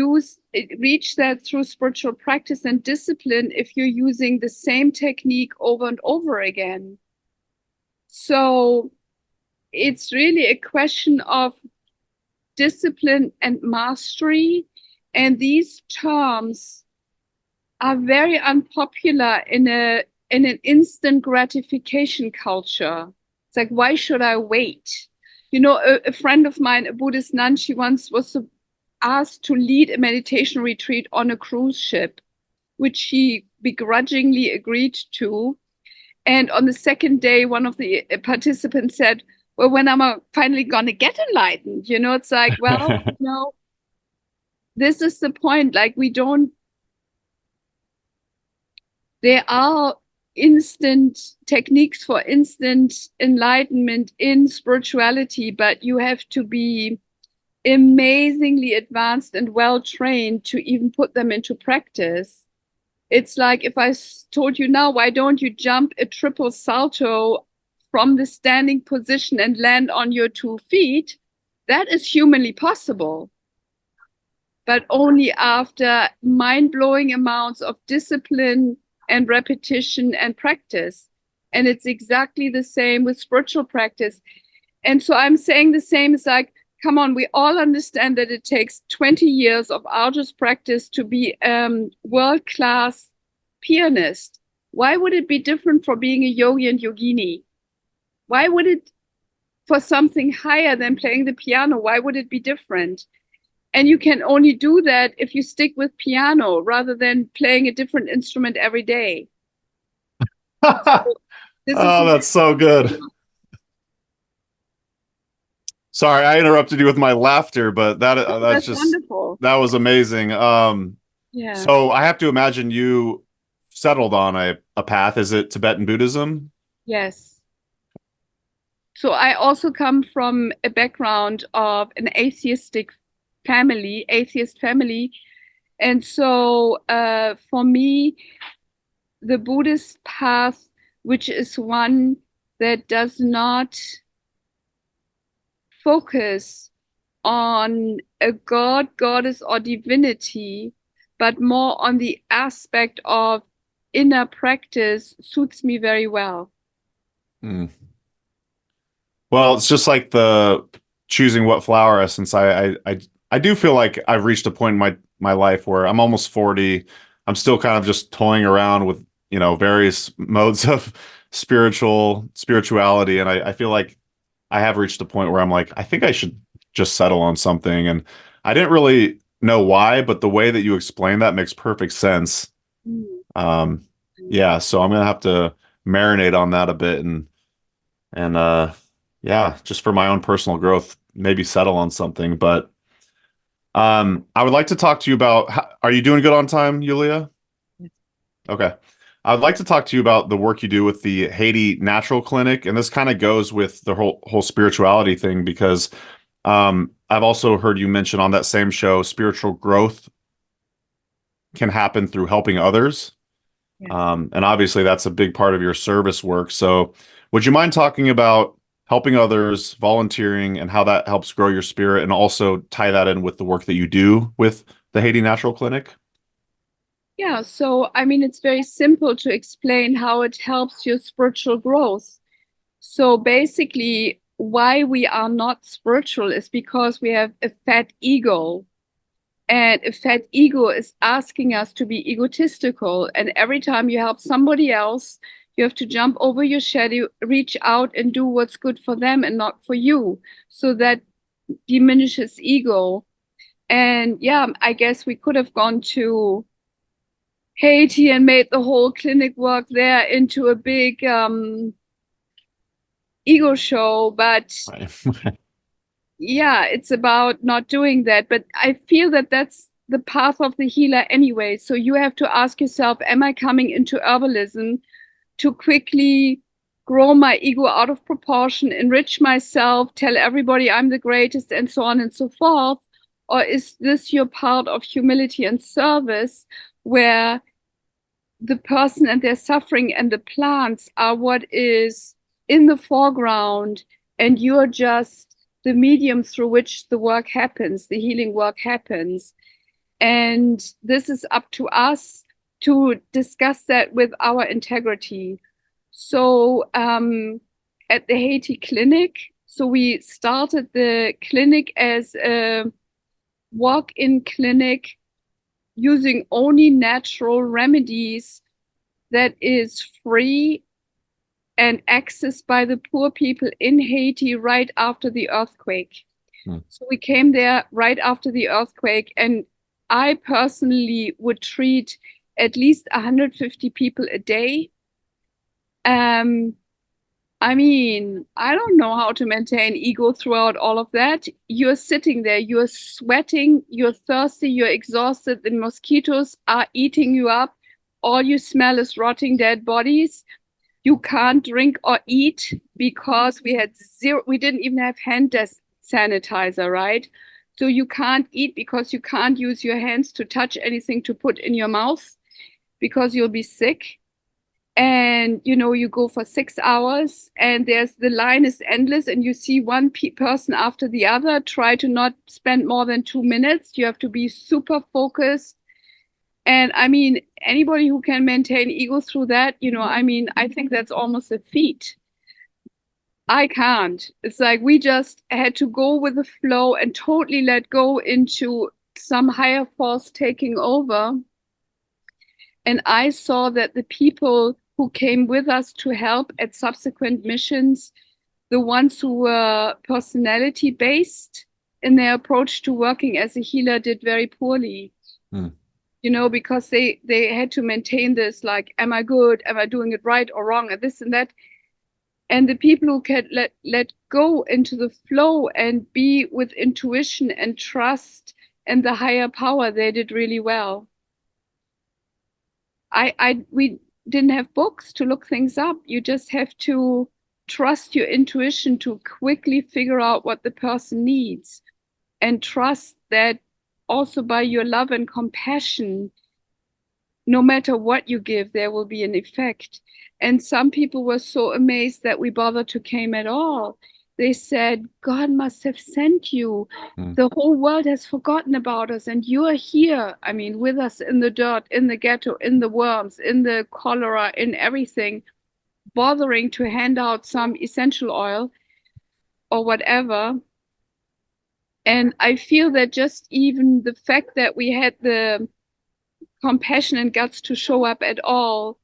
reach that through spiritual practice and discipline if you're using the same technique over and over again. So it's really a question of discipline and mastery. And these terms are very unpopular in an instant gratification culture. It's like, why should I wait? A friend of mine, a Buddhist nun, she once was asked to lead a meditation retreat on a cruise ship, which she begrudgingly agreed to. And on the second day, one of the participants said, well, when am I finally going to get enlightened? It's like, well, this is the point. Like, there are instant techniques for instant enlightenment in spirituality, but you have to be amazingly advanced and well-trained to even put them into practice. It's like if I told you now, why don't you jump a triple salto from the standing position and land on your 2 feet? That is humanly possible, but only after mind-blowing amounts of discipline and repetition and practice. And it's exactly the same with spiritual practice. And so I'm saying the same is like, come on, we all understand that it takes 20 years of arduous practice to be a world-class pianist. Why would it be different for being a yogi and yogini? Why would it for something higher than playing the piano. Why would it be different? And you can only do that if you stick with piano rather than playing a different instrument every day. So this Oh, is that's so good. Sorry, I interrupted you with my laughter, but that's that's just wonderful. that was amazing. Yeah. So I have to imagine you settled on a path. Is it Tibetan Buddhism? Yes. So I also come from a background of an atheist family. And so for me, the Buddhist path, which is one that does not focus on a god, goddess, or divinity, but more on the aspect of inner practice, suits me very well. Hmm. Well, it's just like the choosing what flower essence. I do feel like I've reached a point in my life where I'm almost 40. I'm still kind of just toying around with, various modes of spirituality. And I feel like I have reached a point where I'm like, I think I should just settle on something. And I didn't really know why, but the way that you explained that makes perfect sense. Mm. Um, yeah, so I'm gonna have to marinate on that a bit and yeah, just for my own personal growth, maybe settle on something. But I would like to talk to you about are you doing good on time, Yulia? Okay. I'd like to talk to you about the work you do with the Haiti Natural Clinic, and this kind of goes with the whole spirituality thing because I've also heard you mention on that same show spiritual growth can happen through helping others. Yes. And obviously that's a big part of your service work. So would you mind talking about helping others, volunteering, and how that helps grow your spirit, and also tie that in with the work that you do with the Haiti Natural Clinic? Yeah, so I mean, it's very simple to explain how it helps your spiritual growth. So basically, why we are not spiritual is because we have a fat ego. And a fat ego is asking us to be egotistical. And every time you help somebody else, you have to jump over your shadow, reach out and do what's good for them and not for you. So that diminishes ego. And yeah, I guess we could have gone to Haiti and made the whole clinic work there into a big ego show, but yeah, it's about not doing that. But I feel that that's the path of the healer anyway. So you have to ask yourself, am I coming into herbalism to quickly grow my ego out of proportion, enrich myself, tell everybody I'm the greatest, and so on and so forth? Or is this your part of humility and service where the person and their suffering and the plants are what is in the foreground, and you're just the medium through which the work happens, the healing work happens. And this is up to us to discuss that with our integrity. So at the Haiti clinic, so we started the clinic as a walk-in clinic using only natural remedies that is free and accessed by the poor people in Haiti right after the earthquake. So we came there right after the earthquake, and I personally would treat at least 150 people a day. I mean, I don't know how to maintain ego throughout all of that. You're sitting there, you're sweating, you're thirsty, you're exhausted, the mosquitoes are eating you up. All you smell is rotting dead bodies. You can't drink or eat because we didn't even have hand sanitizer, right? So you can't eat because you can't use your hands to touch anything to put in your mouth because you'll be sick. And you go for 6 hours and the line is endless, and you see one person after the other. Try to not spend more than 2 minutes. You have to be super focused. And I mean, anybody who can maintain ego through that, I mean, I think that's almost a feat. I can't. It's like we just had to go with the flow and totally let go into some higher force taking over. And I saw that the people who came with us to help at subsequent missions the ones who were personality based in their approach to working as a healer did very poorly. Because they had to maintain this, like, am I good? Am I doing it right or wrong? And this and that. And the people who can let go into the flow and be with intuition and trust and the higher power, they did really well. We didn't have books to look things up. You just have to trust your intuition to quickly figure out what the person needs, and trust that also by your love and compassion, no matter what you give, there will be an effect. And some people were so amazed that we bothered to came at all. They said, God must have sent you. The whole world has forgotten about us, and you are here. I mean, with us in the dirt, in the ghetto, in the worms, in the cholera, in everything, bothering to hand out some essential oil or whatever. And I feel that just even the fact that we had the compassion and guts to show up at all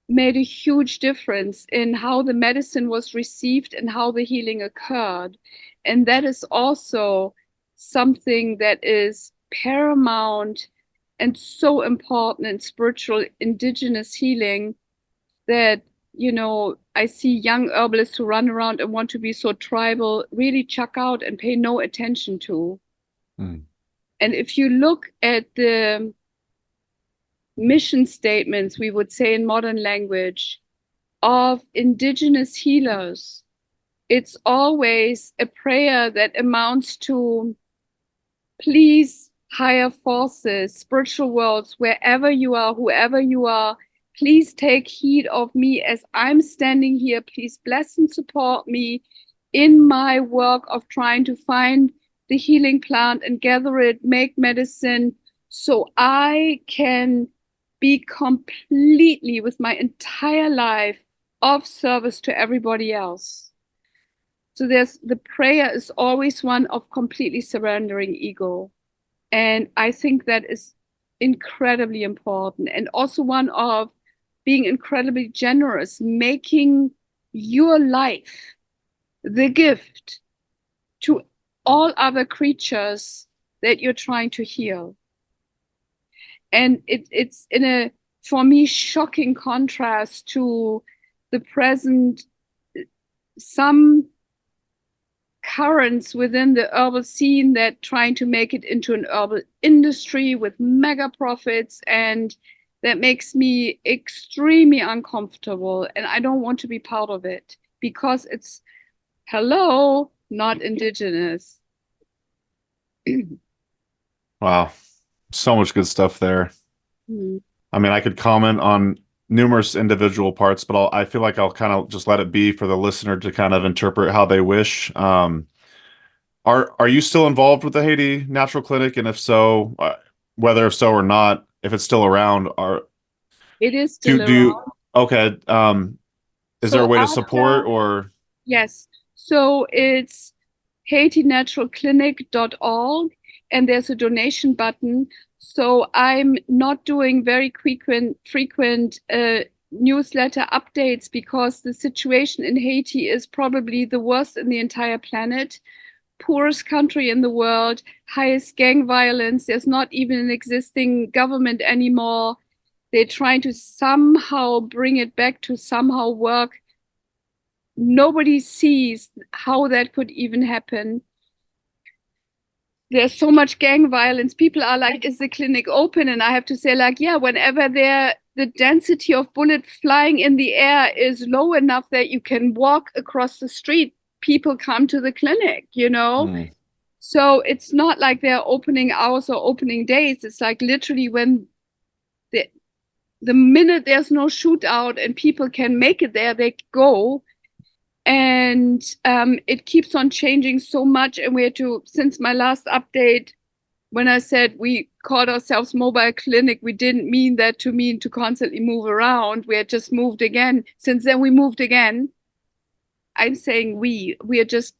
made a huge difference in how the medicine was received and how the healing occurred. And that is also something that is paramount and so important in spiritual indigenous healing, that I see young herbalists who run around and want to be so tribal really chuck out and pay no attention to. And if you look at the mission statements, we would say in modern language, of indigenous healers, it's always a prayer that amounts to, please, higher forces, spiritual worlds, wherever you are, whoever you are, please take heed of me as I'm standing here. Please bless and support me in my work of trying to find the healing plant and gather it, make medicine, so I can be completely, with my entire life, of service to everybody else. So the prayer is always one of completely surrendering ego. And I think that is incredibly important. And also one of being incredibly generous, making your life the gift to all other creatures that you're trying to heal. And it's in a, for me, shocking contrast to the present, some currents within the herbal scene that trying to make it into an herbal industry with mega profits, and that makes me extremely uncomfortable, and I don't want to be part of it because it's, hello, not indigenous. Wow. So much good stuff there. I mean, I could comment on numerous individual parts, but I feel like I'll kind of just let it be for the listener to kind of interpret how they wish. Are you still involved with the Haiti Natural Clinic? And if so, whether if so or not, if it's still around, it is still around. Okay. Is there a way to support or? Yes. So it's HaitiNaturalClinic.org, and there's a donation button. So I'm not doing very frequent newsletter updates because the situation in Haiti is probably the worst in the entire planet. Poorest country in the world, highest gang violence. There's not even an existing government anymore. They're trying to somehow bring it back to somehow work. Nobody sees how that could even happen. There's so much gang violence. People are like, is the clinic open? And I have to say, like, yeah, whenever the density of bullets flying in the air is low enough that you can walk across the street, people come to the clinic, So it's not like they're opening hours or opening days. It's like literally when the minute there's no shootout and people can make it there, they go. And it keeps on changing so much. And we had to, since my last update, when I said we called ourselves mobile clinic, we didn't mean that to mean to constantly move around. We had just moved again. Since then we moved again. I'm saying we are just,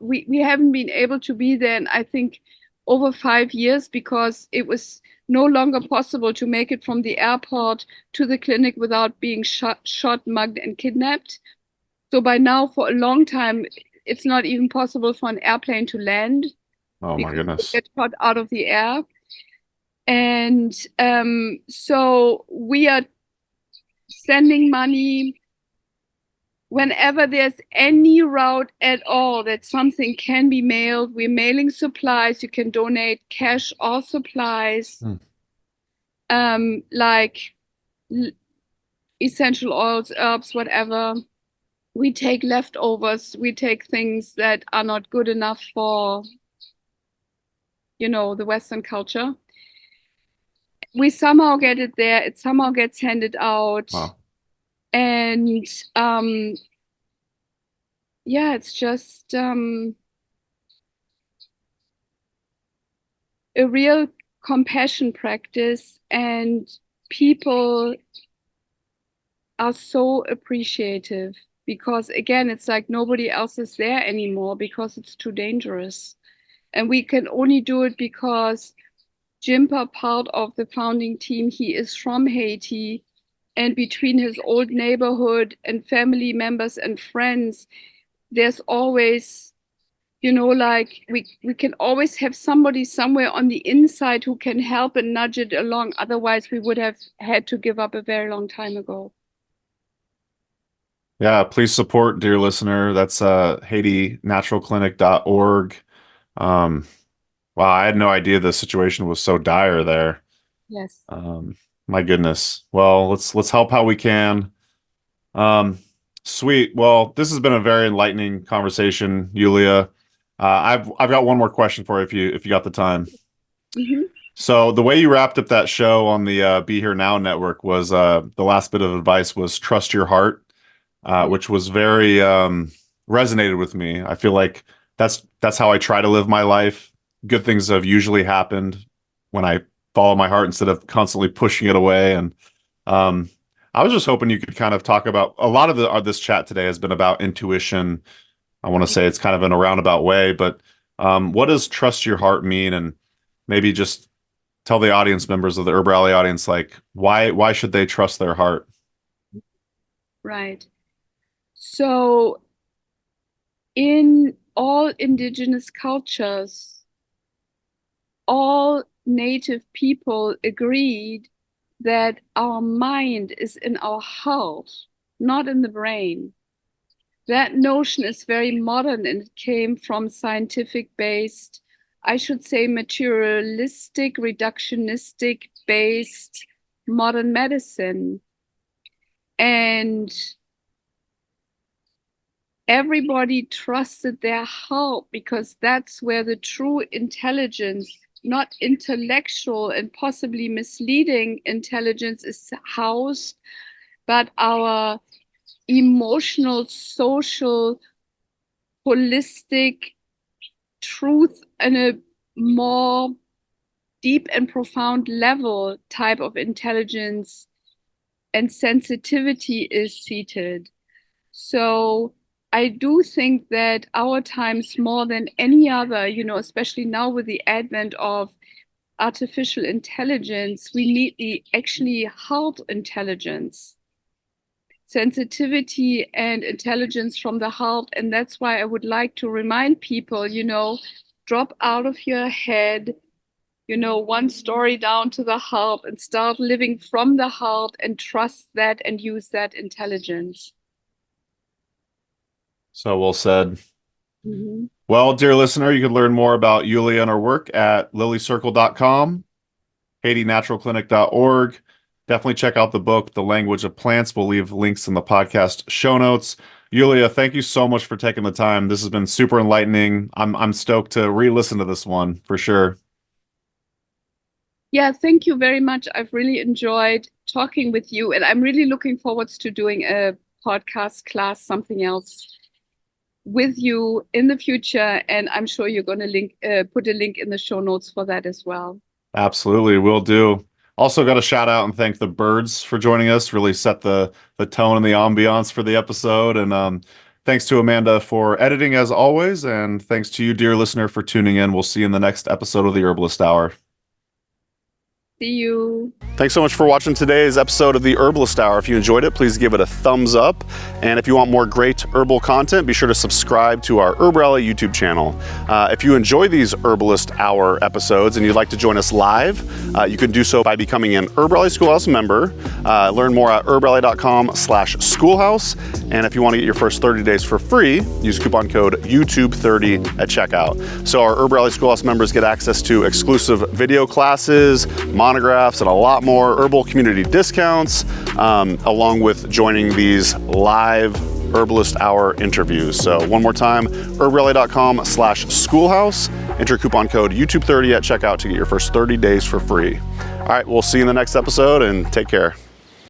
we haven't been able to be there in, I think, over 5 years, because it was no longer possible to make it from the airport to the clinic without being shot, mugged, and kidnapped. So by now, for a long time, it's not even possible for an airplane to land Oh my because goodness. it gets shot out of the air. And so we are sending money whenever there's any route at all that something can be mailed. We're mailing supplies. You can donate cash or supplies, like essential oils, herbs, whatever. We take leftovers. We take things that are not good enough for, the Western culture. We somehow get it there. It somehow gets handed out. Wow. And it's just a real compassion practice, and people are so appreciative because, again, it's like nobody else is there anymore because it's too dangerous. And we can only do it because Jimpa, part of the founding team, he is from Haiti, and between his old neighborhood and family members and friends, there's always, like we can always have somebody somewhere on the inside who can help and nudge it along. Otherwise, we would have had to give up a very long time ago. Yeah, please support, dear listener. That's HaitiNaturalClinic.org. Wow, I had no idea the situation was so dire there. Yes. My goodness. Well, let's help how we can. Sweet. Well, this has been a very enlightening conversation, Yulia. I've got one more question for you if you got the time. Mm-hmm. So the way you wrapped up that show on the Be Here Now network was the last bit of advice was trust your heart, which was very resonated with me. I feel like that's how I try to live my life. Good things have usually happened when I follow my heart instead of constantly pushing it away. And I was just hoping you could kind of talk about a lot of this chat today has been about intuition. I want to say it's kind of in a roundabout way, but what does trust your heart mean? And maybe just tell the audience members of the HerbRally audience, like why should they trust their heart? Right. So in all indigenous cultures, all native people agreed that our mind is in our heart, not in the brain. That notion is very modern, and it came from scientific-based, I should say materialistic, reductionistic-based modern medicine. And everybody trusted their heart because that's where the true intelligence, not intellectual and possibly misleading intelligence, is housed, but our emotional, social, holistic truth on a more deep and profound level type of intelligence and sensitivity is seated. So I do think that our times more than any other, especially now with the advent of artificial intelligence, we need the actually heart intelligence, sensitivity and intelligence from the heart. And that's why I would like to remind people, drop out of your head, one story down to the heart and start living from the heart and trust that and use that intelligence. So well said. Mm-hmm. Well, dear listener, you can learn more about Yulia and her work at lilycircle.com, HaitiNaturalClinic.org. Definitely check out the book, The Language of Plants. We'll leave links in the podcast show notes. Yulia, thank you so much for taking the time. This has been super enlightening. I'm stoked to re-listen to this one for sure. Yeah, thank you very much. I've really enjoyed talking with you, and I'm really looking forward to doing a podcast class, something else with you in the future. And I'm sure you're going to put a link in the show notes for that as well. Absolutely, will do. Also got to shout out and thank the birds for joining us, really set the tone and the ambiance for the episode. And thanks to Amanda for editing as always. And thanks to you, dear listener, for tuning in. We'll see you in the next episode of the Herbalist Hour. See you. Thanks so much for watching today's episode of the Herbalist Hour. If you enjoyed it, please give it a thumbs up. And if you want more great herbal content, be sure to subscribe to our HerbRally YouTube channel. If you enjoy these Herbalist Hour episodes and you'd like to join us live, you can do so by becoming an HerbRally Schoolhouse member. Learn more at herbally.com/schoolhouse. And if you want to get your first 30 days for free, use coupon code YouTube30 at checkout. So our HerbRally Schoolhouse members get access to exclusive video classes, monographs, and a lot more herbal community discounts, along with joining these live Herbalist Hour interviews. So one more time, herbally.com/schoolhouse. Enter coupon code YouTube30 at checkout to get your first 30 days for free. All right, we'll see you in the next episode, and take care.